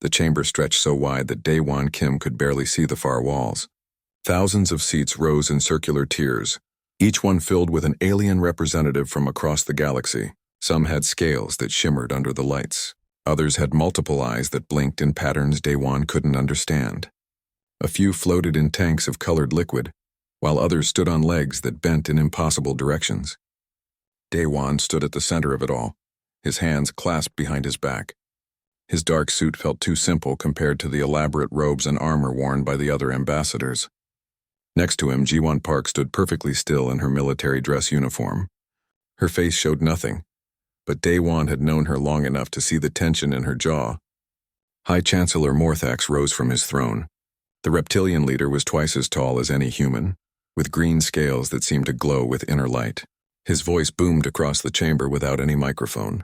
The chamber stretched so wide that Daewon Kim could barely see the far walls. Thousands of seats rose in circular tiers, each one filled with an alien representative from across the galaxy. Some had scales that shimmered under the lights. Others had multiple eyes that blinked in patterns Daewon couldn't understand. A few floated in tanks of colored liquid, while others stood on legs that bent in impossible directions. Daewon stood at the center of it all, his hands clasped behind his back. His dark suit felt too simple compared to the elaborate robes and armor worn by the other ambassadors. Next to him, Ji-won Park stood perfectly still in her military dress uniform. Her face showed nothing, but Daewon had known her long enough to see the tension in her jaw. High Chancellor Morthax rose from his throne. The reptilian leader was twice as tall as any human, with green scales that seemed to glow with inner light. His voice boomed across the chamber without any microphone.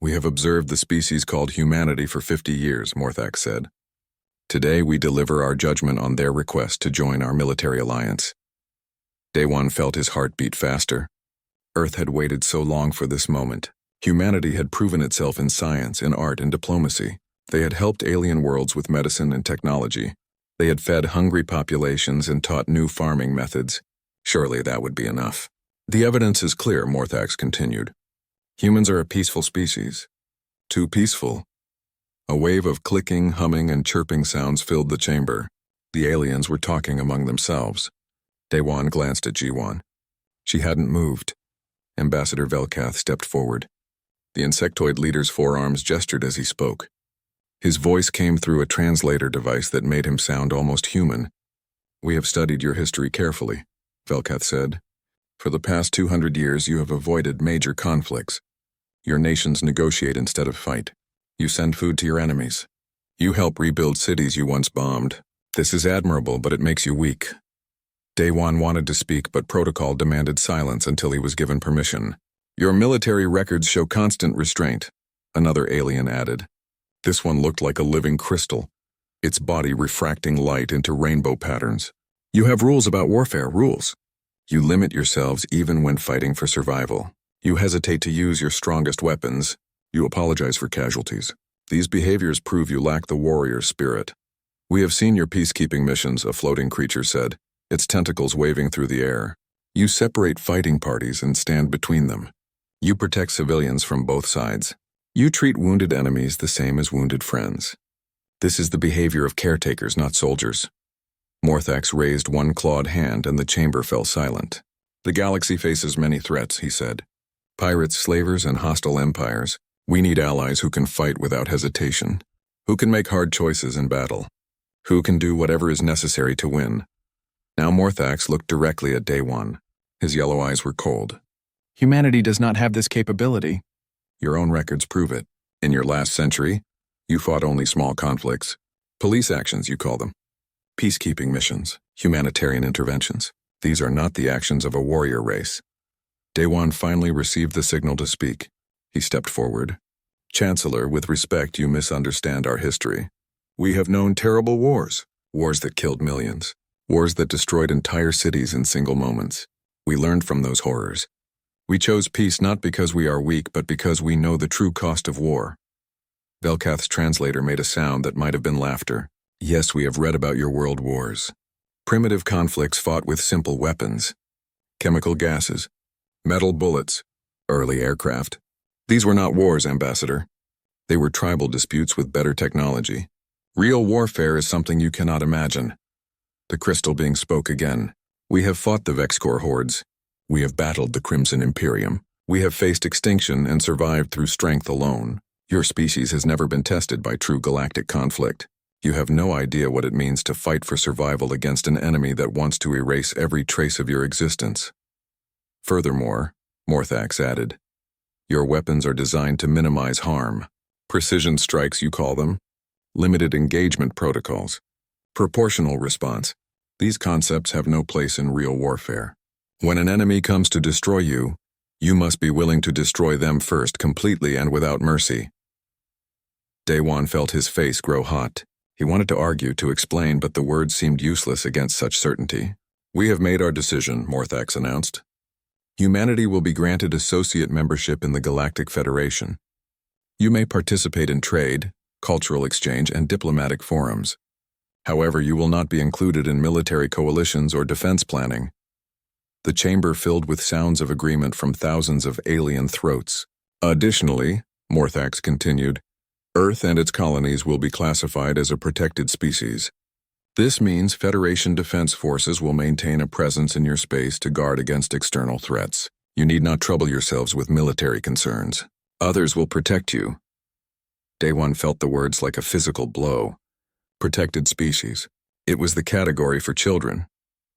"We have observed the species called humanity for 50 years, Morthax said. Today we deliver our judgment on their request to join our military alliance." Daewon felt his heart beat faster. Earth had waited so long for this moment. Humanity had proven itself in science, in art, and diplomacy. They had helped alien worlds with medicine and technology. They had fed hungry populations and taught new farming methods. Surely that would be enough. "The evidence is clear," Morthax continued. "Humans are a peaceful species. Too peaceful." A wave of clicking, humming, and chirping sounds filled the chamber. The aliens were talking among themselves. Daewon glanced at Ji-won. She hadn't moved. Ambassador Velkath stepped forward. The insectoid leader's forearms gestured as he spoke. His voice came through a translator device that made him sound almost human. "We have studied your history carefully," Velkath said. "For the past 200 years you have avoided major conflicts. Your nations negotiate instead of fight. You send food to your enemies. You help rebuild cities you once bombed. This is admirable, but it makes you weak." Daewon wanted to speak, but protocol demanded silence until he was given permission. "Your military records show constant restraint," another alien added. This one looked like a living crystal, its body refracting light into rainbow patterns. "You have rules about warfare, rules. You limit yourselves even when fighting for survival. You hesitate to use your strongest weapons. You apologize for casualties. These behaviors prove you lack the warrior spirit." "We have seen your peacekeeping missions," a floating creature said, its tentacles waving through the air. "You separate fighting parties and stand between them. You protect civilians from both sides. You treat wounded enemies the same as wounded friends. This is the behavior of caretakers, not soldiers." Morthax raised one clawed hand and the chamber fell silent. "The galaxy faces many threats," he said. "Pirates, slavers, and hostile empires. We need allies who can fight without hesitation, who can make hard choices in battle, who can do whatever is necessary to win." Now Morthax looked directly at Daewon. His yellow eyes were cold. "Humanity does not have this capability." "Your own records prove it. In your last century, you fought only small conflicts. Police actions, you call them. Peacekeeping missions, humanitarian interventions. These are not the actions of a warrior race." Daewon finally received the signal to speak. He stepped forward. "Chancellor, with respect, you misunderstand our history. We have known terrible wars, wars that killed millions, wars that destroyed entire cities in single moments. We learned from those horrors. We chose peace not because we are weak, but because we know the true cost of war." Velkath's translator made a sound that might have been laughter. "Yes, we have read about your world wars. Primitive conflicts fought with simple weapons. Chemical gases, metal bullets, early aircraft. These were not wars, Ambassador. They were tribal disputes with better technology. Real warfare is something you cannot imagine." The crystal being spoke again. "We have fought the Vexcor hordes. We have battled the Crimson Imperium. We have faced extinction and survived through strength alone. Your species has never been tested by true galactic conflict. You have no idea what it means to fight for survival against an enemy that wants to erase every trace of your existence. Furthermore," Morthax added, "your weapons are designed to minimize harm. Precision strikes, you call them. Limited engagement protocols. Proportional response. These concepts have no place in real warfare. When an enemy comes to destroy you, you must be willing to destroy them first, completely and without mercy." Daewon felt his face grow hot. He wanted to argue, to explain, but the words seemed useless against such certainty. "We have made our decision," Morthax announced. "Humanity will be granted associate membership in the Galactic Federation. You may participate in trade, cultural exchange, and diplomatic forums. However, you will not be included in military coalitions or defense planning. The chamber filled with sounds of agreement from thousands of alien throats. Additionally, Morthax continued, Earth and its colonies will be classified as a protected species. This means Federation defense forces will maintain a presence in your space to guard against external threats. You need not trouble yourselves with military concerns. Others will protect you. Day One felt the words like a physical blow. Protected species. It was the category for children,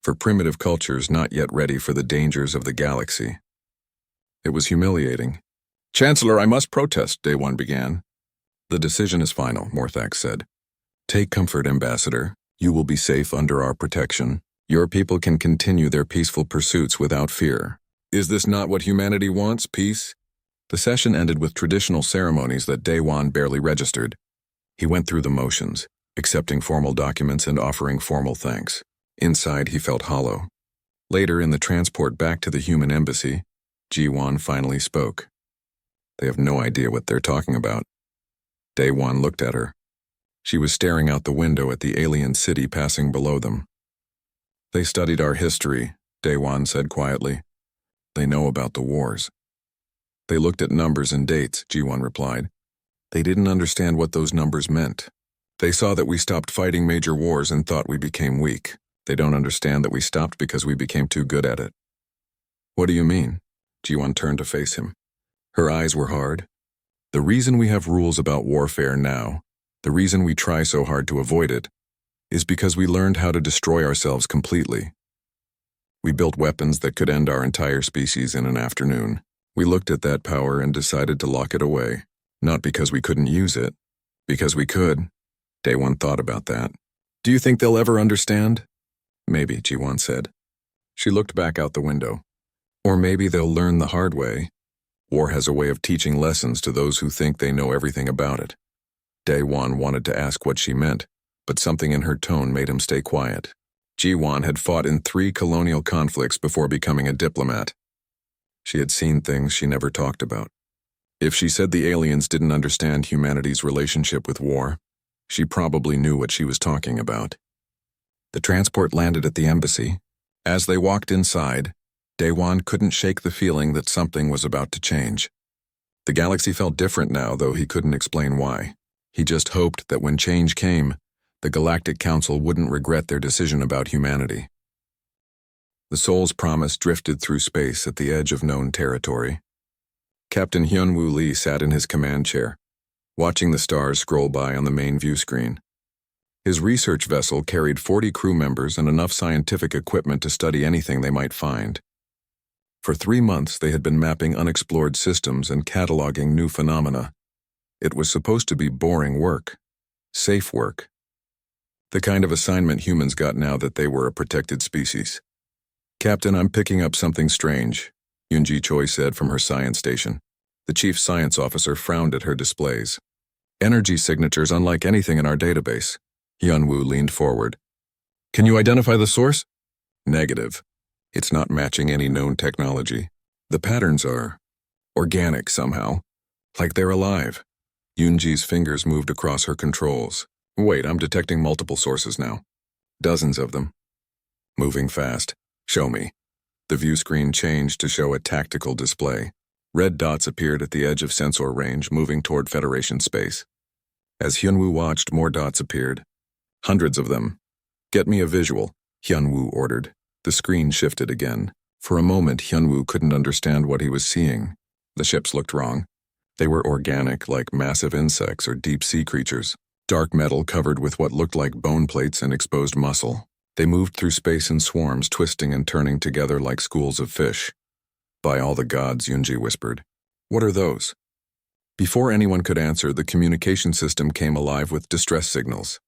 for primitive cultures not yet ready for the dangers of the galaxy. It was humiliating. Chancellor, I must protest, Day One began. The decision is final, Morthax said. Take comfort, Ambassador. You will be safe under our protection. Your people can continue their peaceful pursuits without fear. Is this not what humanity wants, peace? The session ended with traditional ceremonies that Day One barely registered. He went through the motions, accepting formal documents and offering formal thanks. Inside, he felt hollow. Later, in the transport back to the human embassy, G1 finally spoke. They have no idea what they're talking about. Day One looked at her. She was staring out the window at the alien city passing below them. They studied our history, Day One said quietly. They know about the wars. They looked at numbers and dates, G1 replied. They didn't understand what those numbers meant. They saw that we stopped fighting major wars and thought we became weak. They don't understand that we stopped because we became too good at it. What do you mean? G1 turned to face him. Her eyes were hard. The reason we have rules about warfare now, the reason we try so hard to avoid it, is because we learned how to destroy ourselves completely. We built weapons that could end our entire species in an afternoon. We looked at that power and decided to lock it away, not because we couldn't use it, because we could. Day One thought about that. Do you think they'll ever understand? Maybe, G1 said. She looked back out the window. Or maybe they'll learn the hard way. War has a way of teaching lessons to those who think they know everything about it. Day One wanted to ask what she meant, but something in her tone made him stay quiet. G1 had fought in 3 colonial conflicts before becoming a diplomat. She had seen things she never talked about. If she said the aliens didn't understand humanity's relationship with war, she probably knew what she was talking about. The transport landed at the embassy. As they walked inside, Day One couldn't shake the feeling that something was about to change. The galaxy felt different now, though he couldn't explain why. He just hoped that when change came, the Galactic Council wouldn't regret their decision about humanity. The Soul's Promise drifted through space at the edge of known territory. Captain Hyunwoo Lee sat in his command chair, watching the stars scroll by on the main view screen. His research vessel carried 40 crew members and enough scientific equipment to study anything they might find. For 3 months, they had been mapping unexplored systems and cataloging new phenomena. It was supposed to be boring work, safe work. The kind of assignment humans got now that they were a protected species. Captain, I'm picking up something strange, Yoonji Choi said from her science station. The chief science officer frowned at her displays. Energy signatures unlike anything in our database. Hyunwoo leaned forward. Can you identify the source? Negative. It's not matching any known technology. The patterns are organic somehow, like they're alive. Yoonji's fingers moved across her controls. Wait, I'm detecting multiple sources now. Dozens of them. Moving fast. Show me. The view screen changed to show a tactical display. Red dots appeared at the edge of sensor range, moving toward Federation space. As Hyunwoo watched, more dots appeared. Hundreds of them. Get me a visual, Hyunwoo ordered. The screen shifted again. For a moment, Hyunwoo couldn't understand what he was seeing. The ships looked wrong. They were organic, like massive insects or deep-sea creatures. Dark metal covered with what looked like bone plates and exposed muscle. They moved through space in swarms, twisting and turning together like schools of fish. By all the gods, Yoonji whispered. What are those? Before anyone could answer, the communication system came alive with distress signals.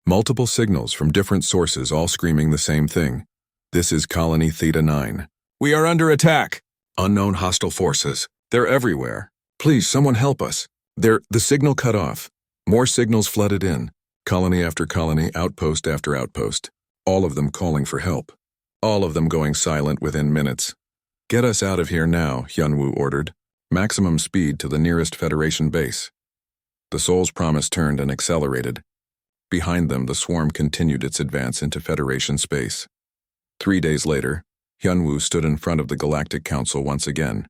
Multiple signals from different sources, all screaming the same thing. This is Colony Theta 9. We are under attack! Unknown hostile forces. They're everywhere. Please, someone help us. The signal cut off. More signals flooded in. Colony after colony, outpost after outpost. All of them calling for help. All of them going silent within minutes. Get us out of here now, Hyunwoo ordered. Maximum speed to the nearest Federation base. The Soul's promise turned and accelerated. Behind them, the swarm continued its advance into Federation space. 3 days later, Hyunwoo stood in front of the Galactic Council once again.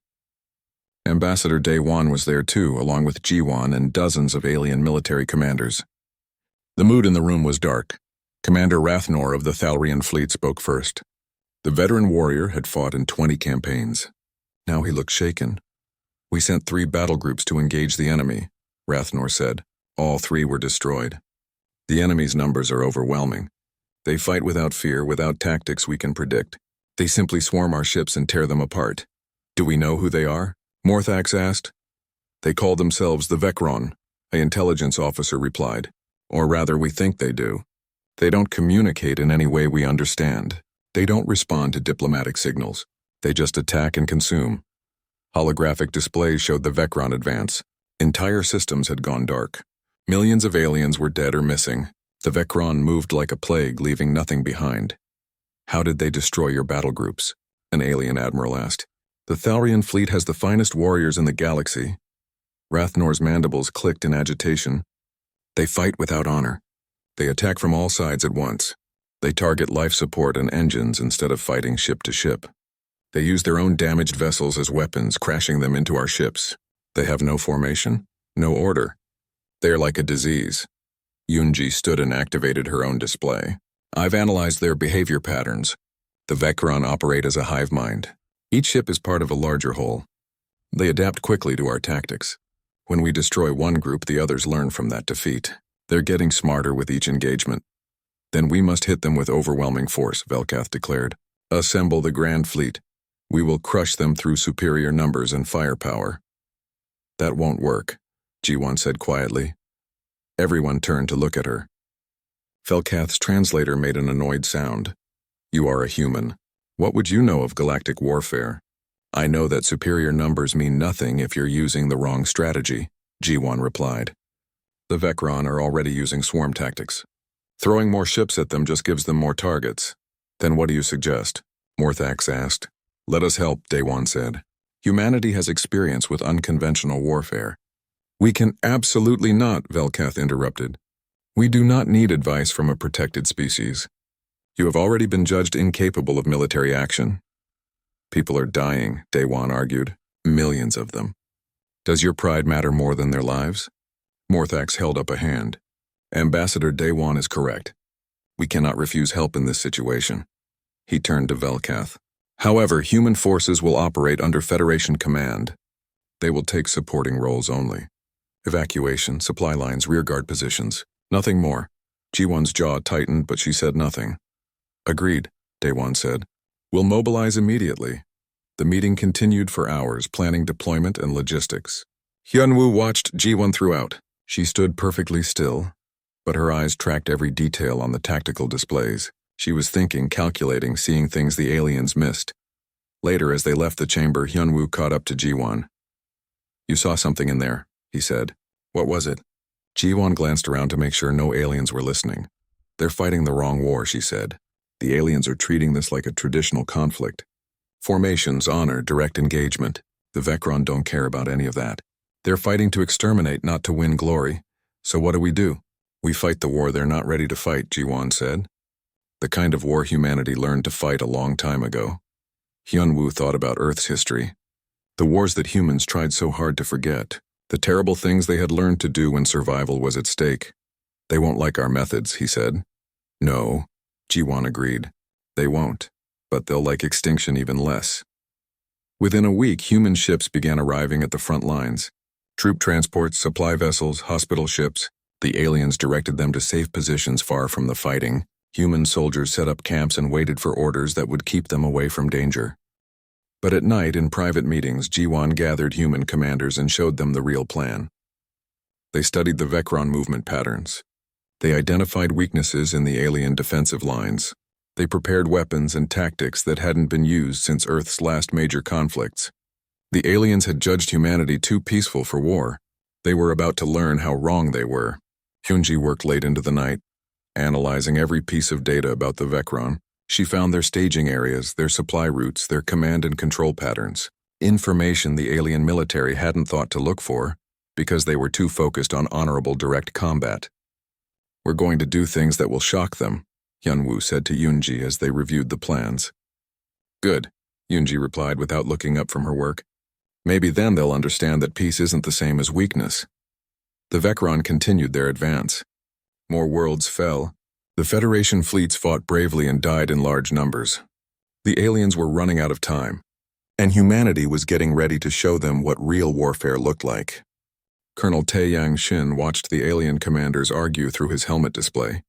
Ambassador Daewon was there too, along with Jiwon and dozens of alien military commanders. The mood in the room was dark. Commander Rathnor of the Thalrian fleet spoke first. The veteran warrior had fought in 20 campaigns. Now he looked shaken. "We sent 3 battle groups to engage the enemy," Rathnor said. "All 3 were destroyed. The enemy's numbers are overwhelming. They fight without fear, without tactics we can predict. They simply swarm our ships and tear them apart." "Do we know who they are?" Morthax asked. "They call themselves the Vecron," an intelligence officer replied. "Or rather, we think they do. They don't communicate in any way we understand. They don't respond to diplomatic signals. They just attack and consume." Holographic displays showed the Vecron advance. Entire systems had gone dark. Millions of aliens were dead or missing. The Vecron moved like a plague, leaving nothing behind. "How did they destroy your battle groups?" an alien admiral asked. "The Thalrian fleet has the finest warriors in the galaxy." Rathnor's mandibles clicked in agitation. "They fight without honor. They attack from all sides at once. They target life support and engines instead of fighting ship to ship. They use their own damaged vessels as weapons, crashing them into our ships. They have no formation, no order. They are like a disease." Yoonji stood and activated her own display. "I've analyzed their behavior patterns. The Vecron operate as a hive mind. Each ship is part of a larger whole. They adapt quickly to our tactics. When we destroy one group, the others learn from that defeat. They're getting smarter with each engagement. Then we must hit them with overwhelming force," Velkath declared. "Assemble the Grand Fleet. We will crush them through superior numbers and firepower." "That won't work," Jiwon said quietly. Everyone turned to look at her. Velkath's translator made an annoyed sound. "You are a human. What would you know of galactic warfare?" "I know that superior numbers mean nothing if you're using the wrong strategy," Jiwon replied. "The Vecron are already using swarm tactics. Throwing more ships at them just gives them more targets." "Then what do you suggest?" Morthax asked. "Let us help," Daewon said. "Humanity has experience with unconventional warfare." "We can absolutely not," Velkath interrupted. "We do not need advice from a protected species. You have already been judged incapable of military action." "People are dying," Daewon argued. "Millions of them. Does your pride matter more than their lives?" Morthax held up a hand. "Ambassador Daewon is correct. We cannot refuse help in this situation." He turned to Velkath. "However, human forces will operate under Federation command. They will take supporting roles only. Evacuation, supply lines, rearguard positions. Nothing more." Jiwon's jaw tightened, but she said nothing. "Agreed," Daewon said. "We'll mobilize immediately." The meeting continued for hours, planning deployment and logistics. Hyunwoo watched Jiwon throughout. She stood perfectly still, but her eyes tracked every detail on the tactical displays. She was thinking, calculating, seeing things the aliens missed. Later, as they left the chamber, Hyunwoo caught up to Jiwon. "You saw something in there," he said. "What was it?" Jiwon glanced around to make sure no aliens were listening. "They're fighting the wrong war," she said. "The aliens are treating this like a traditional conflict. Formations, honor, direct engagement. The Vecron don't care about any of that. They're fighting to exterminate, not to win glory. So what do? We fight the war they're not ready to fight," Jiwon said. "The kind of war humanity learned to fight a long time ago." Hyunwoo thought about Earth's history. The wars that humans tried so hard to forget. The terrible things they had learned to do when survival was at stake. "They won't like our methods," he said. "No," Jiwon agreed. "They won't, but they'll like extinction even less." Within a week, human ships began arriving at the front lines. Troop transports, supply vessels, hospital ships. The aliens directed them to safe positions far from the fighting. Human soldiers set up camps and waited for orders that would keep them away from danger. But at night, in private meetings, Jiwon gathered human commanders and showed them the real plan. They studied the Vecron movement patterns. They identified weaknesses in the alien defensive lines. They prepared weapons and tactics that hadn't been used since Earth's last major conflicts. The aliens had judged humanity too peaceful for war. They were about to learn how wrong they were. Hyunji worked late into the night, analyzing every piece of data about the Vecron. She found their staging areas, their supply routes, their command and control patterns. Information the alien military hadn't thought to look for. because they were too focused on honorable direct combat. "We're going to do things that will shock them," Hyunwoo said to Yoonji as they reviewed the plans. "Good," Yoonji replied without looking up from her work. "Maybe then they'll understand that peace isn't the same as weakness." The Vecron continued their advance. More worlds fell. The Federation fleets fought bravely and died in large numbers. The aliens were running out of time, and humanity was getting ready to show them what real warfare looked like. Colonel Taeyang Shin watched the alien commanders argue through his helmet display.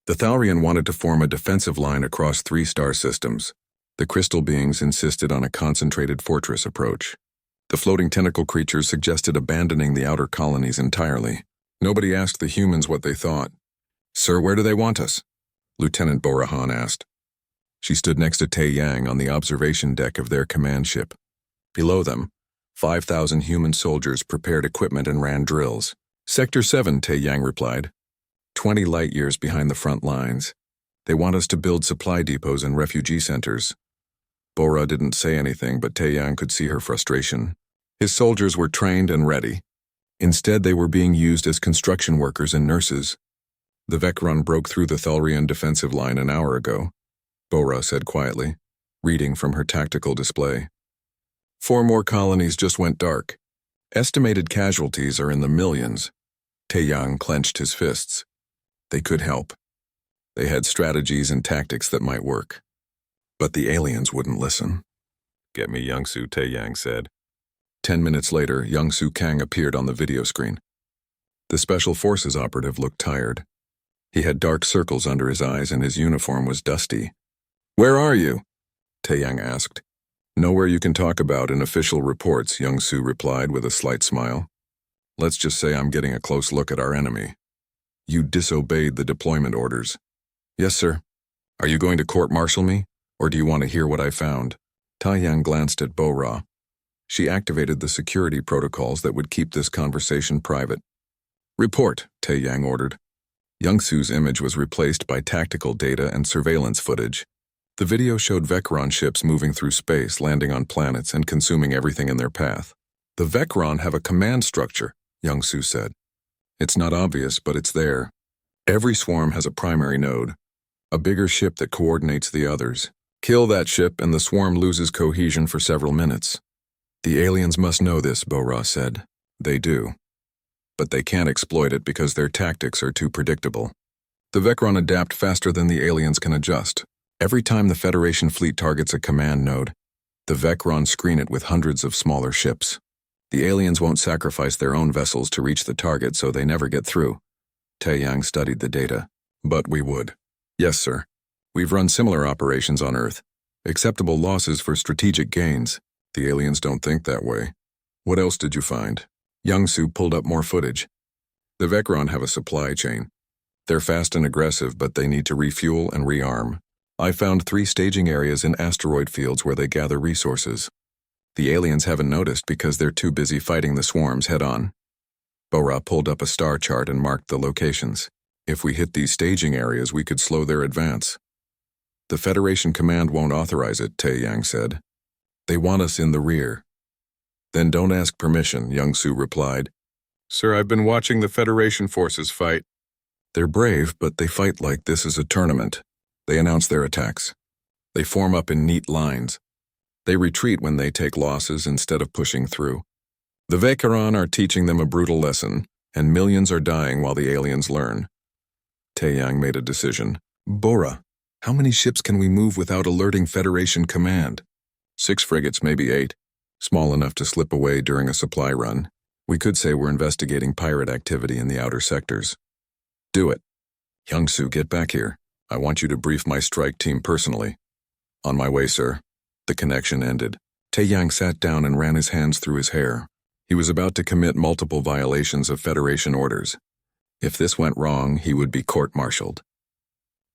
The Thalrian wanted to form a defensive line across 3 star systems. The crystal beings insisted on a concentrated fortress approach. The floating tentacle creatures suggested abandoning the outer colonies entirely. Nobody asked the humans what they thought. "Sir, where do they want us?" Lieutenant Borahan asked. She stood next to Taeyang on the observation deck of their command ship. Below them, 5,000 human soldiers prepared equipment and ran drills. "Sector 7, Taeyang replied. 20 light years behind the front lines. They want us to build supply depots and refugee centers." Bora didn't say anything, but Taeyang could see her frustration. His soldiers were trained and ready. Instead, they were being used as construction workers and nurses. "The Vecron broke through the Thalrian defensive line an hour ago," Bora said quietly, reading from her tactical display. 4 more colonies just went dark. Estimated casualties are in the millions." Taeyang clenched his fists. They could help. They had strategies and tactics that might work. But the aliens wouldn't listen. "Get me Youngsu," Taeyang said. 10 minutes later, Youngsu Kang appeared on the video screen. The Special Forces operative looked tired. He had dark circles under his eyes and his uniform was dusty. "Where are you?" Taeyang asked. "Nowhere you can talk about in official reports," Youngsu replied with a slight smile. "Let's just say I'm getting a close look at our enemy." "You disobeyed the deployment orders." "Yes, sir." "Are you going to court-martial me, or do you want to hear what I found?" Taeyang glanced at Bo-Ra. She activated the security protocols that would keep this conversation private. "Report," Taeyang ordered. Youngsu's image was replaced by tactical data and surveillance footage. The video showed Vecron ships moving through space, landing on planets, and consuming everything in their path. "The Vecron have a command structure," Youngsu said. "It's not obvious, but it's there. Every swarm has a primary node, a bigger ship that coordinates the others. Kill that ship and the swarm loses cohesion for several minutes." "The aliens must know this," Bo-Ra said. "They do. But they can't exploit it because their tactics are too predictable. The Vecron adapt faster than the aliens can adjust. Every time the Federation fleet targets a command node, the Vecron screen it with hundreds of smaller ships. The aliens won't sacrifice their own vessels to reach the target, so they never get through." Taeyang studied the data. "But we would." "Yes, sir. We've run similar operations on Earth. Acceptable losses for strategic gains. The aliens don't think that way." "What else did you find?" Youngsu pulled up more footage. "The Vecron have a supply chain. They're fast and aggressive, but they need to refuel and rearm. I found 3 staging areas in asteroid fields where they gather resources. The aliens haven't noticed because they're too busy fighting the swarms head-on." Bo-Ra pulled up a star chart and marked the locations. "If we hit these staging areas, we could slow their advance." "The Federation Command won't authorize it," Taeyang said. "They want us in the rear." "Then don't ask permission," Youngsu replied. "Sir, I've been watching the Federation forces fight. They're brave, but they fight like this is a tournament. They announce their attacks. They form up in neat lines. They retreat when they take losses instead of pushing through. The Vecron are teaching them a brutal lesson, and millions are dying while the aliens learn." Taeyang made a decision. "Bora, how many ships can we move without alerting Federation Command?" 6 frigates, maybe 8. Small enough to slip away during a supply run. We could say we're investigating pirate activity in the outer sectors." "Do it." "Youngsu, get back here. I want you to brief my strike team personally." "On my way, sir." The connection ended. Taeyang sat down and ran his hands through his hair. He was about to commit multiple violations of Federation orders. If this went wrong, he would be court-martialed.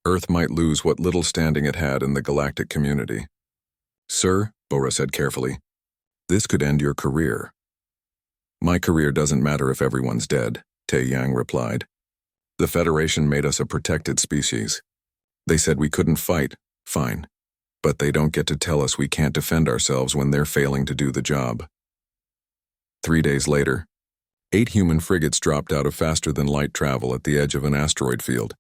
Earth might lose what little standing it had in the galactic community. "Sir," Bora said carefully, "this could end your career." "My career doesn't matter if everyone's dead," Taeyang replied. "The Federation made us a protected species. They said we couldn't fight, fine. But they don't get to tell us we can't defend ourselves when they're failing to do the job." 3 days later, 8 human frigates dropped out of faster-than-light travel at the edge of an asteroid field.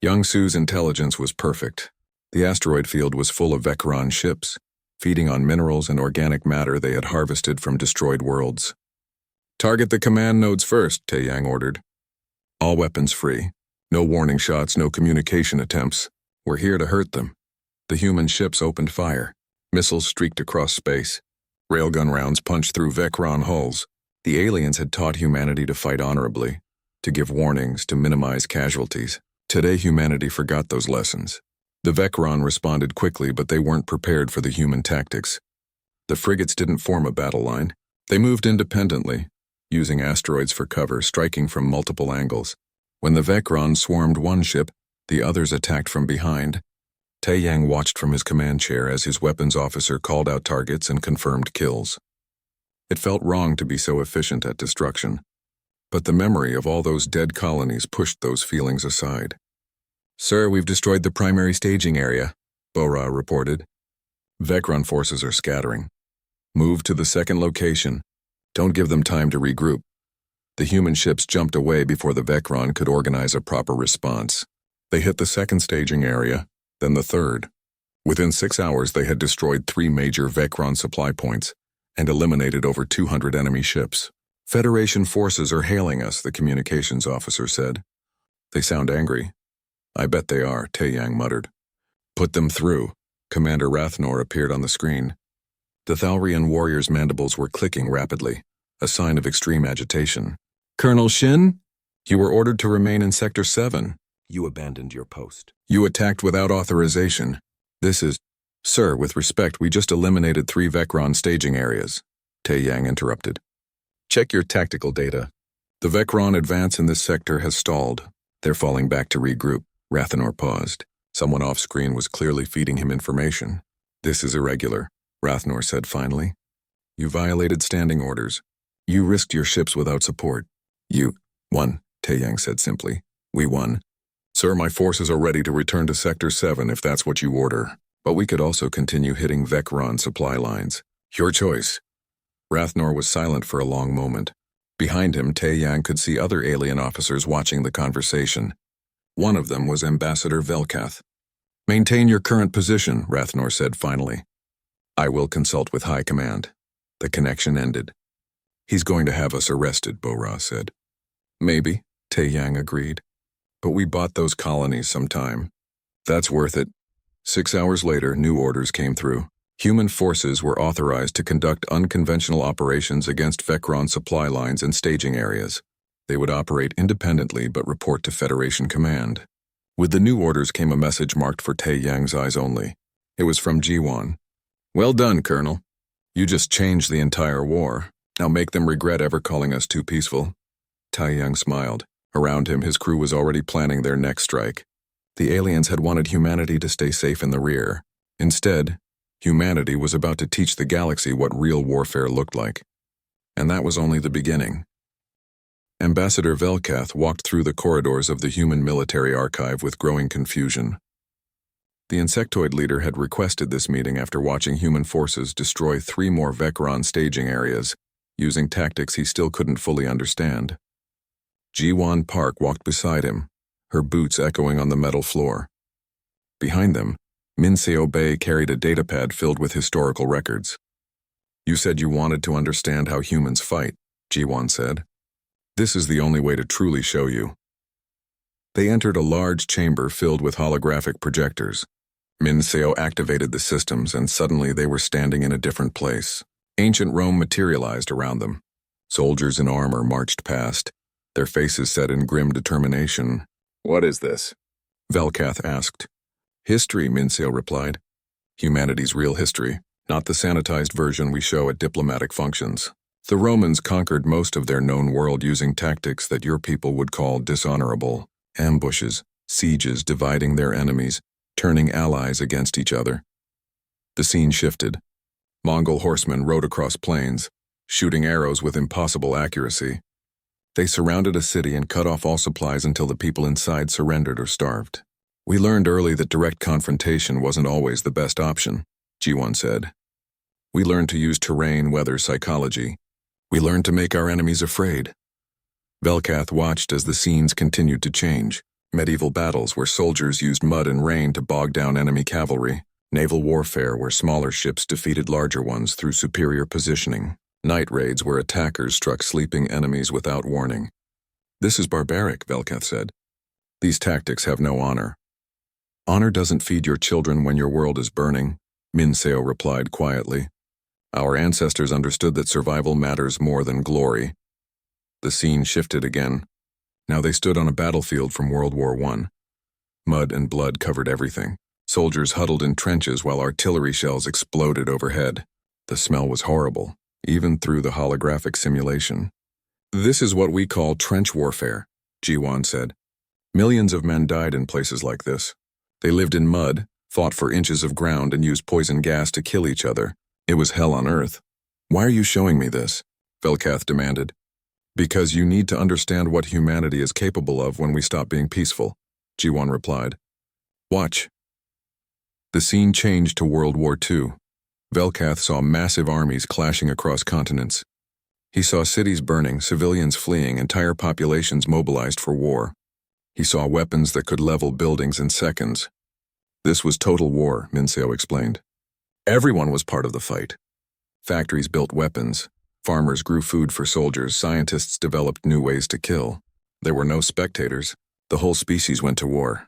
Young Su's intelligence was perfect. The asteroid field was full of Vecron ships, feeding on minerals and organic matter they had harvested from destroyed worlds. "Target the command nodes first," Tae-Yang ordered. "All weapons free. No warning shots, no communication attempts. We're here to hurt them." The human ships opened fire. Missiles streaked across space. Railgun rounds punched through Vecron hulls. The aliens had taught humanity to fight honorably, to give warnings, to minimize casualties. Today humanity forgot those lessons. The Vecron responded quickly, but they weren't prepared for the human tactics. The frigates didn't form a battle line. They moved independently, using asteroids for cover, striking from multiple angles. When the Vecron swarmed one ship, the others attacked from behind. Tae-Yang watched from his command chair as his weapons officer called out targets and confirmed kills. It felt wrong to be so efficient at destruction, but the memory of all those dead colonies pushed those feelings aside. "Sir, we've destroyed the primary staging area," Bora reported. "Vecron forces are scattering. Move to the second location. Don't give them time to regroup." The human ships jumped away before the Vecron could organize a proper response. They hit the second staging area, then the third. Within 6 hours, they had destroyed 3 major Vecron supply points and eliminated over 200 enemy ships. "Federation forces are hailing us," the communications officer said. "They sound angry." "I bet they are," Tae-Yang muttered. "Put them through." Commander Rathnor appeared on the screen. The Thalrian warrior's mandibles were clicking rapidly, a sign of extreme agitation. "Colonel Shin, you were ordered to remain in Sector 7. You abandoned your post. You attacked without authorization. This is—" "Sir, with respect, we just eliminated 3 Vecron staging areas," Tae-Yang interrupted. "Check your tactical data. The Vecron advance in this sector has stalled. They're falling back to regroup." Rathnor paused. Someone off-screen was clearly feeding him information. "This is irregular," Rathnor said finally. "You violated standing orders. You risked your ships without support." "You won," Tae-Yang said simply. "We won." "Sir, my forces are ready to return to Sector 7 if that's what you order. But we could also continue hitting Vecron supply lines. Your choice." Rathnor was silent for a long moment. Behind him, Tae-Yang could see other alien officers watching the conversation. One of them was Ambassador Velkath. "Maintain your current position," Rathnor said finally. "I will consult with High Command." The connection ended. "He's going to have us arrested," Bora said. "Maybe," Tae-Yang agreed. "But we bought those colonies some time. That's worth it." 6 hours later, new orders came through. Human forces were authorized to conduct unconventional operations against Vecron supply lines and staging areas. They would operate independently but report to Federation Command. With the new orders came a message marked for Tae-Yang's eyes only. It was from Ji-Won. "Well done, Colonel. You just changed the entire war. Now make them regret ever calling us too peaceful." Tae-Yang smiled. Around him, his crew was already planning their next strike. The aliens had wanted humanity to stay safe in the rear. Instead, humanity was about to teach the galaxy what real warfare looked like. And that was only the beginning. Ambassador Velkath walked through the corridors of the human military archive with growing confusion. The insectoid leader had requested this meeting after watching human forces destroy 3 more Vecron staging areas, using tactics he still couldn't fully understand. Ji-Won Park walked beside him, her boots echoing on the metal floor. Behind them, Min Seo-Bei carried a datapad filled with historical records. "You said you wanted to understand how humans fight," Ji-Won said. "This is the only way to truly show you." They entered a large chamber filled with holographic projectors. Min Seo activated the systems, and suddenly they were standing in a different place. Ancient Rome materialized around them. Soldiers in armor marched past, their faces set in grim determination. "What is this?" Velkath asked. "History," Min Seo replied. "Humanity's real history, not the sanitized version we show at diplomatic functions. The Romans conquered most of their known world using tactics that your people would call dishonorable. Ambushes, sieges dividing their enemies, turning allies against each other." The scene shifted. Mongol horsemen rode across plains, shooting arrows with impossible accuracy. They surrounded a city and cut off all supplies until the people inside surrendered or starved. "We learned early that direct confrontation wasn't always the best option," Ji-Won said. "We learned to use terrain, weather, psychology. We learned to make our enemies afraid. Velkath watched as the scenes continued to change. Medieval battles where soldiers used mud and rain to bog down enemy cavalry. Naval warfare where smaller ships defeated larger ones through superior positioning. Night raids where attackers struck sleeping enemies without warning. This is barbaric, Velkath said. These tactics have no honor. Honor doesn't feed your children when your world is burning, Minseo replied quietly. Our ancestors understood that survival matters more than glory. The scene shifted again. Now they stood on a battlefield from World War I. Mud and blood covered everything. Soldiers huddled in trenches while artillery shells exploded overhead. The smell was horrible, even through the holographic simulation. This is what we call trench warfare, Jiwan said. Millions of men died in places like this. They lived in mud, fought for inches of ground, and used poison gas to kill each other. It was hell on earth. Why are you showing me this? Velkath demanded. Because you need to understand what humanity is capable of when we stop being peaceful, Jiwan replied. Watch. The scene changed to World War II. Velkath saw massive armies clashing across continents. He saw cities burning, civilians fleeing, entire populations mobilized for war. He saw weapons that could level buildings in seconds. This was total war, Minseo explained. Everyone was part of the fight. Factories built weapons. Farmers grew food for soldiers. Scientists developed new ways to kill. There were no spectators. The whole species went to war.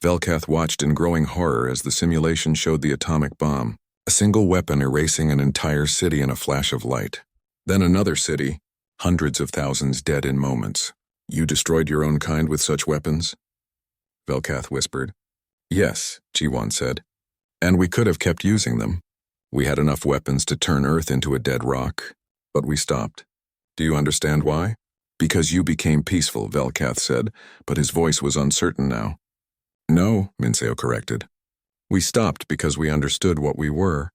Velkath watched in growing horror as the simulation showed the atomic bomb, a single weapon erasing an entire city in a flash of light. Then another city, hundreds of thousands dead in moments. You destroyed your own kind with such weapons? Velkath whispered. Yes, Jiwan said. And we could have kept using them. We had enough weapons to turn Earth into a dead rock, but we stopped. Do you understand why? Because you became peaceful, Velkath said, but his voice was uncertain now. No, Minseo corrected. We stopped because we understood what we were.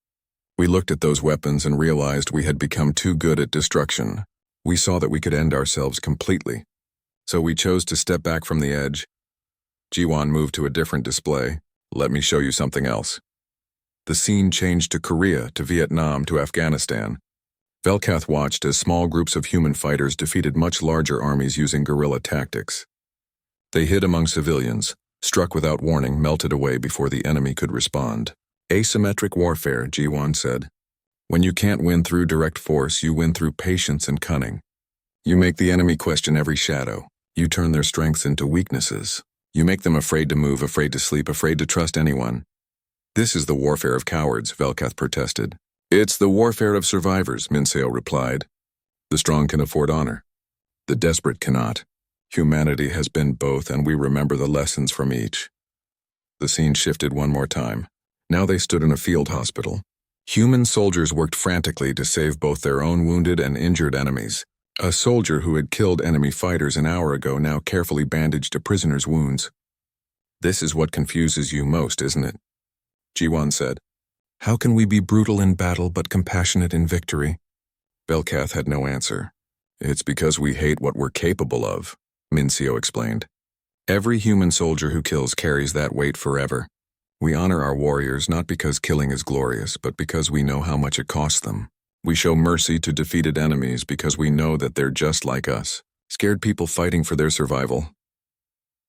We looked at those weapons and realized we had become too good at destruction. We saw that we could end ourselves completely. So we chose to step back from the edge. Jiwan moved to a different display. Let me show you something else. The scene changed to Korea, to Vietnam, to Afghanistan. Velkath watched as small groups of human fighters defeated much larger armies using guerrilla tactics. They hid among civilians, struck without warning, melted away before the enemy could respond. Asymmetric warfare, Jiwan said. When you can't win through direct force, you win through patience and cunning. You make the enemy question every shadow. You turn their strengths into weaknesses. You make them afraid to move, afraid to sleep, afraid to trust anyone. This is the warfare of cowards, Velkath protested. It's the warfare of survivors, Minseo replied. The strong can afford honor. The desperate cannot. Humanity has been both, and we remember the lessons from each. The scene shifted one more time. Now they stood in a field hospital. Human soldiers worked frantically to save both their own wounded and injured enemies. A soldier who had killed enemy fighters an hour ago now carefully bandaged a prisoner's wounds. This is what confuses you most, isn't it? Jiwan said. How can we be brutal in battle but compassionate in victory? Velkath had no answer. It's because we hate what we're capable of, Minseo explained. Every human soldier who kills carries that weight forever. We honor our warriors not because killing is glorious, but because we know how much it costs them. We show mercy to defeated enemies because we know that they're just like us, scared people fighting for their survival.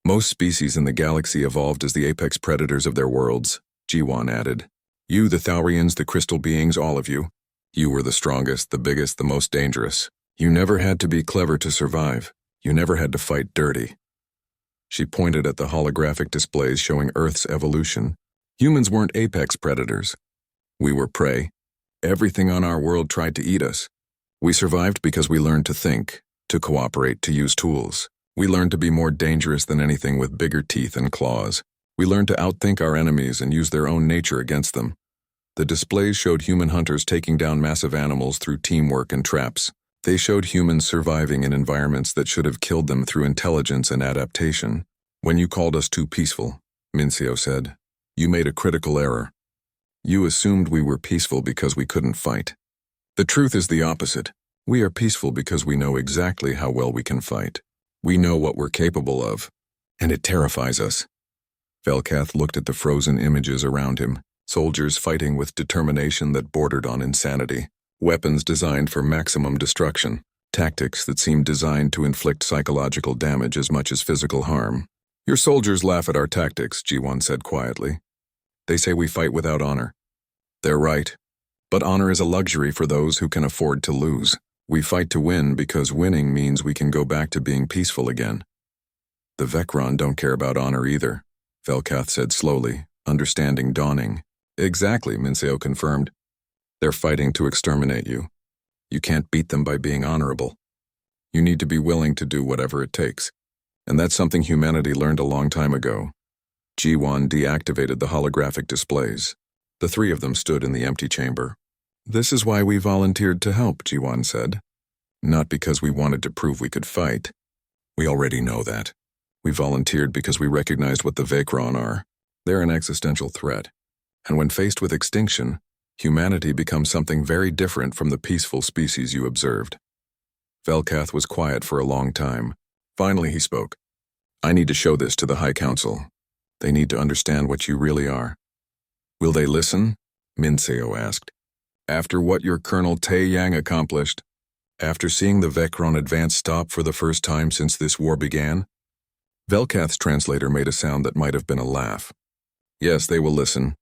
Most species in the galaxy evolved as the apex predators of their worlds, Jiwan added. You, the Thaurians, the crystal beings, all of you. You were the strongest, the biggest, the most dangerous. You never had to be clever to survive. You never had to fight dirty. She pointed at the holographic displays showing Earth's evolution. Humans weren't apex predators. We were prey. Everything on our world tried to eat us. We survived because we learned to think, to cooperate, to use tools. We learned to be more dangerous than anything with bigger teeth and claws. We learned to outthink our enemies and use their own nature against them. The displays showed human hunters taking down massive animals through teamwork and traps. They showed humans surviving in environments that should have killed them through intelligence and adaptation. When you called us too peaceful, Minseo said, you made a critical error. You assumed we were peaceful because we couldn't fight. The truth is the opposite. We are peaceful because we know exactly how well we can fight. We know what we're capable of, and it terrifies us. Velkath looked at the frozen images around him, soldiers fighting with determination that bordered on insanity. weapons designed for maximum destruction, tactics that seemed designed to inflict psychological damage as much as physical harm. Your soldiers laugh at our tactics, G1 said quietly. They say we fight without honor. They're right. But honor is a luxury for those who can afford to lose. We fight to win because winning means we can go back to being peaceful again. The Vecron don't care about honor either, Velkath said slowly, understanding dawning. Exactly, Minseo confirmed. They're fighting to exterminate you. You can't beat them by being honorable. You need to be willing to do whatever it takes. And that's something humanity learned a long time ago. G1 deactivated the holographic displays. The three of them stood in the empty chamber. This is why we volunteered to help, G1 said. Not because we wanted to prove we could fight. We already know that. We volunteered because we recognized what the Vecron are. They're an existential threat. And when faced with extinction, humanity becomes something very different from the peaceful species you observed. Velkath was quiet for a long time. Finally he spoke. I need to show this to the High Council. They need to understand what you really are. Will they listen? Minseo asked. After what your Colonel Tae Yang accomplished, after seeing the Vecron advance stop for the first time since this war began? Velkath's translator made a sound that might have been a laugh. Yes, they will listen.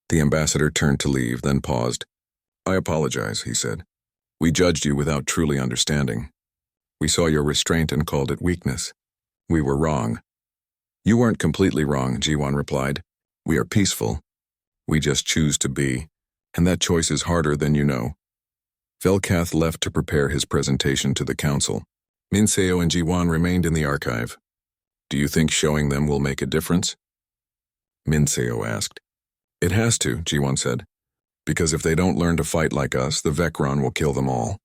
The ambassador turned to leave, then paused. I apologize, he said. We judged you without truly understanding. We saw your restraint and called it weakness. We were wrong. You weren't completely wrong, G1 replied. We are peaceful. We just choose to be, and that choice is harder than you know. Velkath left to prepare his presentation to the council. Minseo and G1 remained in the archive. Do you think showing them will make a difference? Minseo asked. It has to, G1 said. Because if they don't learn to fight like us, the Vecron will kill them all.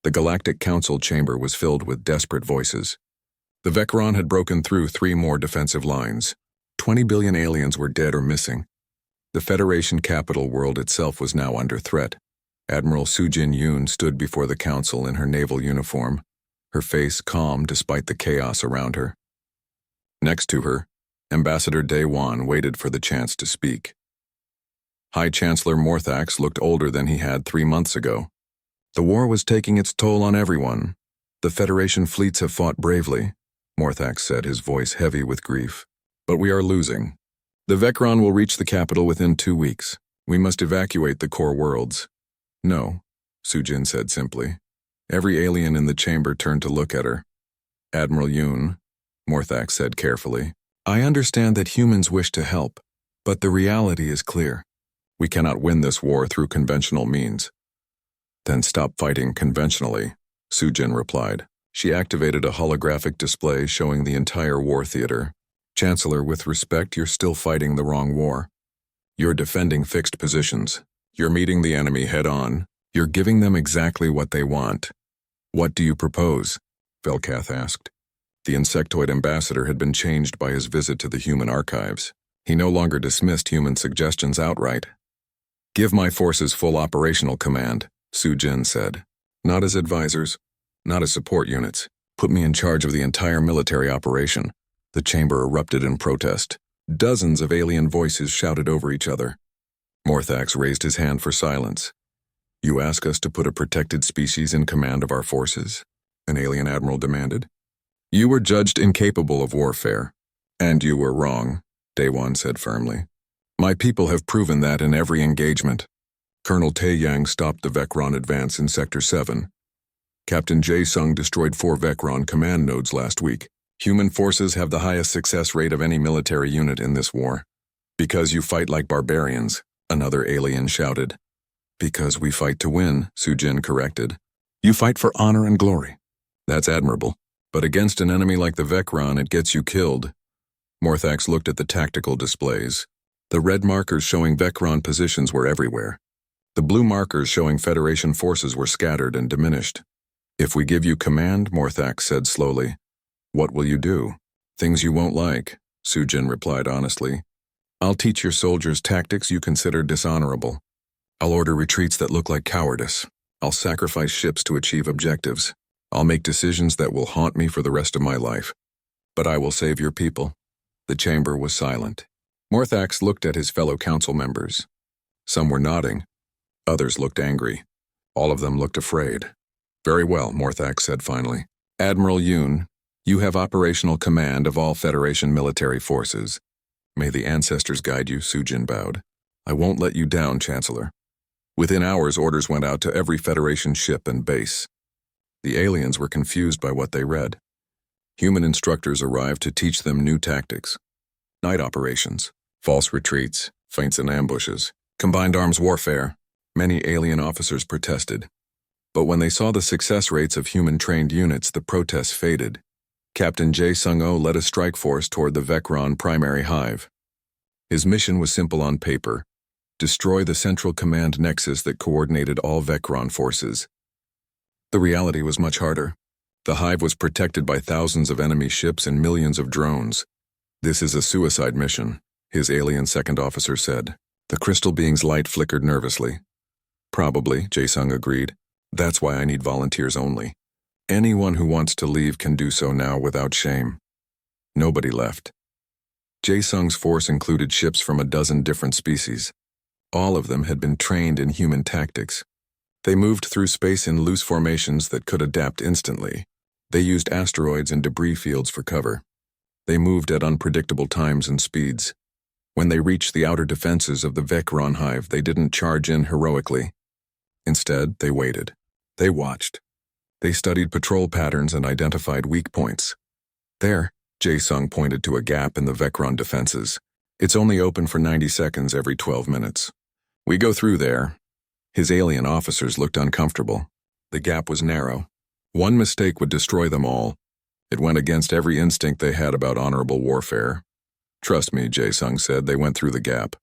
The Galactic Council chamber was filled with desperate voices. The Vecron had broken through 3 more defensive lines. 20 billion aliens were dead or missing. The Federation capital world itself was now under threat. Admiral Sujin Yoon stood before the council in her naval uniform, her face calm despite the chaos around her. Next to her, Ambassador Daewon waited for the chance to speak. High Chancellor Morthax looked older than he had 3 months ago. The war was taking its toll on everyone. The Federation fleets have fought bravely, Morthax said, his voice heavy with grief. But we are losing. The Vecron will reach the capital within 2 weeks. We must evacuate the core worlds. No, Sujin said simply. Every alien in the chamber turned to look at her. Admiral Yoon, Morthax said carefully, I understand that humans wish to help, but the reality is clear. We cannot win this war through conventional means. Then stop fighting conventionally, Sujin replied. She activated a holographic display showing the entire war theater. Chancellor, with respect, you're still fighting the wrong war. You're defending fixed positions. You're meeting the enemy head-on. You're giving them exactly what they want. What do you propose? Velkath asked. The insectoid ambassador had been changed by his visit to the human archives. He no longer dismissed human suggestions outright. Give my forces full operational command, Sujin said. Not as advisors, not as support units. Put me in charge of the entire military operation. The chamber erupted in protest. Dozens of alien voices shouted over each other. Morthax raised his hand for silence. You ask us to put a protected species in command of our forces? An alien admiral demanded. You were judged incapable of warfare. And you were wrong, Daewon said firmly. My people have proven that in every engagement. Colonel Tae Yang stopped the Vecron advance in Sector 7. Captain Jae Sung destroyed 4 Vecron command nodes last week. Human forces have the highest success rate of any military unit in this war. Because you fight like barbarians, another alien shouted. Because we fight to win, Sujin corrected. You fight for honor and glory. That's admirable. But against an enemy like the Vecron, it gets you killed. Morthax looked at the tactical displays. The red markers showing Vecron positions were everywhere. The blue markers showing Federation forces were scattered and diminished. If we give you command, Morthax said slowly, what will you do? Things you won't like, Sujin replied honestly. I'll teach your soldiers tactics you consider dishonorable. I'll order retreats that look like cowardice. I'll sacrifice ships to achieve objectives. I'll make decisions that will haunt me for the rest of my life. But I will save your people. The chamber was silent. Morthax looked at his fellow council members. Some were nodding. Others looked angry. All of them looked afraid. Very well, Morthak said finally. Admiral Yoon, you have operational command of all Federation military forces. May the ancestors guide you, Sujin bowed. I won't let you down, Chancellor. Within hours, orders went out to every Federation ship and base. The aliens were confused by what they read. Human instructors arrived to teach them new tactics. Night operations, false retreats, feints and ambushes, combined arms warfare. Many alien officers protested. But when they saw the success rates of human-trained units, the protests faded. Captain Jae Sung-oh led a strike force toward the Vecron primary hive. His mission was simple on paper: destroy the central command nexus that coordinated all Vecron forces. The reality was much harder. The hive was protected by thousands of enemy ships and millions of drones. This is a suicide mission, his alien second officer said. The crystal being's light flickered nervously. Probably, Jae-sung agreed. That's why I need volunteers only. Anyone who wants to leave can do so now without shame. Nobody left. Jae-sung's force included ships from a dozen different species. All of them had been trained in human tactics. They moved through space in loose formations that could adapt instantly. They used asteroids and debris fields for cover. They moved at unpredictable times and speeds. When they reached the outer defenses of the Vecron hive, they didn't charge in heroically. Instead, they waited. They watched. They studied patrol patterns and identified weak points. There, Jae-sung pointed to a gap in the Vecron defenses. It's only open for 90 seconds every 12 minutes. We go through there. His alien officers looked uncomfortable. The gap was narrow. One mistake would destroy them all. It went against every instinct they had about honorable warfare. Trust me, Jae-sung said. They went through the gap.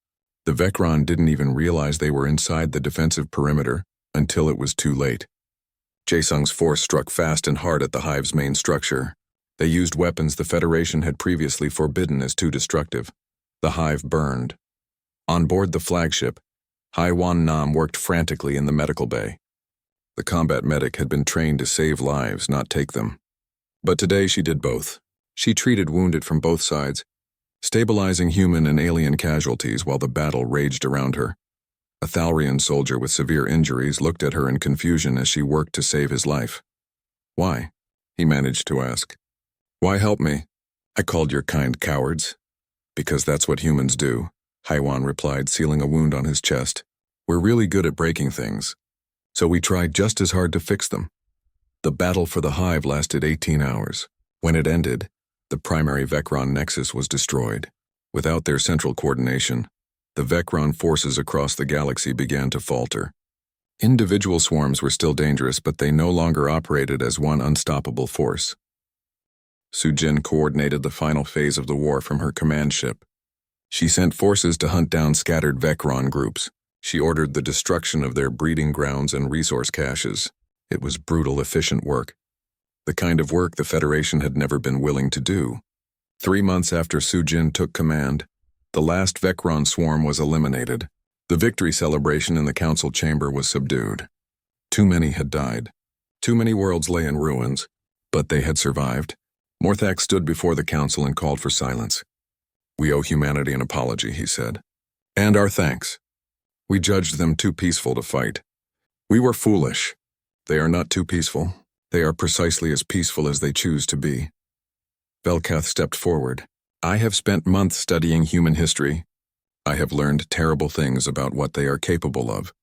The Vecron didn't even realize they were inside the defensive perimeter until it was too late. Jae-sung's force struck fast and hard at the hive's main structure. They used weapons the Federation had previously forbidden as too destructive. The hive burned. On board the flagship, Haiwan Nam worked frantically in the medical bay. The combat medic had been trained to save lives, not take them. But today she did both. She treated wounded from both sides, stabilizing human and alien casualties while the battle raged around her. A Thalrian soldier with severe injuries looked at her in confusion as she worked to save his life. Why? He managed to ask. Why help me? I called your kind cowards. Because that's what humans do, Haiwan replied, sealing a wound on his chest. We're really good at breaking things, so we tried just as hard to fix them. The battle for the hive lasted 18 hours. When it ended, the primary Vecron nexus was destroyed. Without their central coordination, the Vecron forces across the galaxy began to falter. Individual swarms were still dangerous, but they no longer operated as one unstoppable force. Sujin coordinated the final phase of the war from her command ship. She sent forces to hunt down scattered Vecron groups. She ordered the destruction of their breeding grounds and resource caches. It was brutal, efficient work. The kind of work the Federation had never been willing to do. 3 months after Sujin took command, the last Vecron swarm was eliminated. The victory celebration in the council chamber was subdued. Too many had died. Too many worlds lay in ruins, but they had survived. Morthak stood before the council and called for silence. We owe humanity an apology, he said. And our thanks. We judged them too peaceful to fight. We were foolish. They are not too peaceful. They are precisely as peaceful as they choose to be. Velkath stepped forward. I have spent months studying human history. I have learned terrible things about what they are capable of.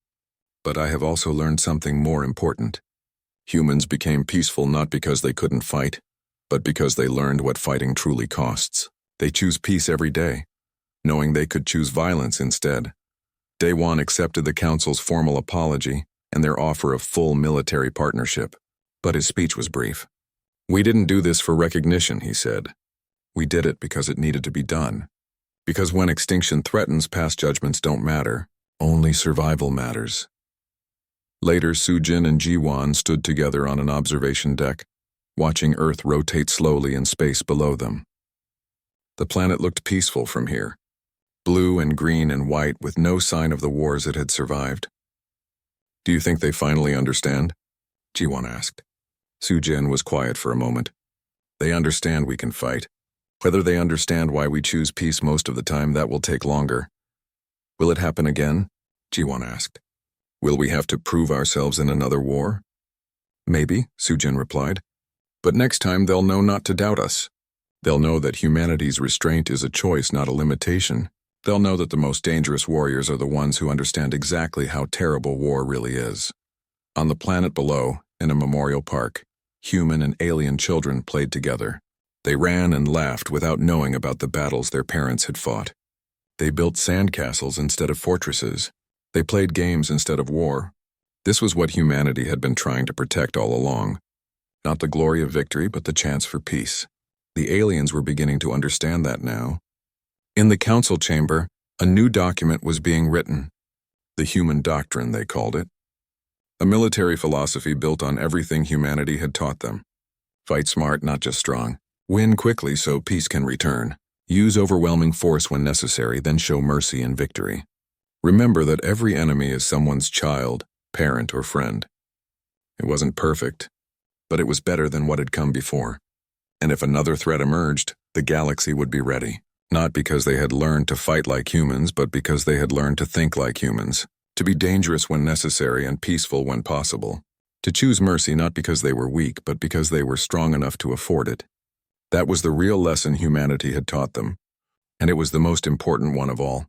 But I have also learned something more important. Humans became peaceful not because they couldn't fight, but because they learned what fighting truly costs. They choose peace every day, knowing they could choose violence instead. Daewon accepted the council's formal apology and their offer of full military partnership, but his speech was brief. We didn't do this for recognition, he said. We did it because it needed to be done. Because when extinction threatens, past judgments don't matter. Only survival matters. Later, Sujin and Jiwon stood together on an observation deck, watching Earth rotate slowly in space below them. The planet looked peaceful from here, blue and green and white with no sign of the wars it had survived. Do you think they finally understand? Jiwon asked. Sujin was quiet for a moment. They understand we can fight. Whether they understand why we choose peace most of the time, that will take longer. Will it happen again? Jiwon asked. Will we have to prove ourselves in another war? Maybe, Sujin replied. But next time they'll know not to doubt us. They'll know that humanity's restraint is a choice, not a limitation. They'll know that the most dangerous warriors are the ones who understand exactly how terrible war really is. On the planet below, in a memorial park, human and alien children played together. They ran and laughed without knowing about the battles their parents had fought. They built sandcastles instead of fortresses. They played games instead of war. This was what humanity had been trying to protect all along. Not the glory of victory, but the chance for peace. The aliens were beginning to understand that now. In the council chamber, a new document was being written. The human doctrine, they called it. A military philosophy built on everything humanity had taught them. Fight smart, not just strong. Win quickly so peace can return. Use overwhelming force when necessary, then show mercy in victory. Remember that every enemy is someone's child, parent, or friend. It wasn't perfect, but it was better than what had come before. And if another threat emerged, the galaxy would be ready. Not because they had learned to fight like humans, but because they had learned to think like humans. To be dangerous when necessary and peaceful when possible. To choose mercy not because they were weak, but because they were strong enough to afford it. That was the real lesson humanity had taught them. And it was the most important one of all.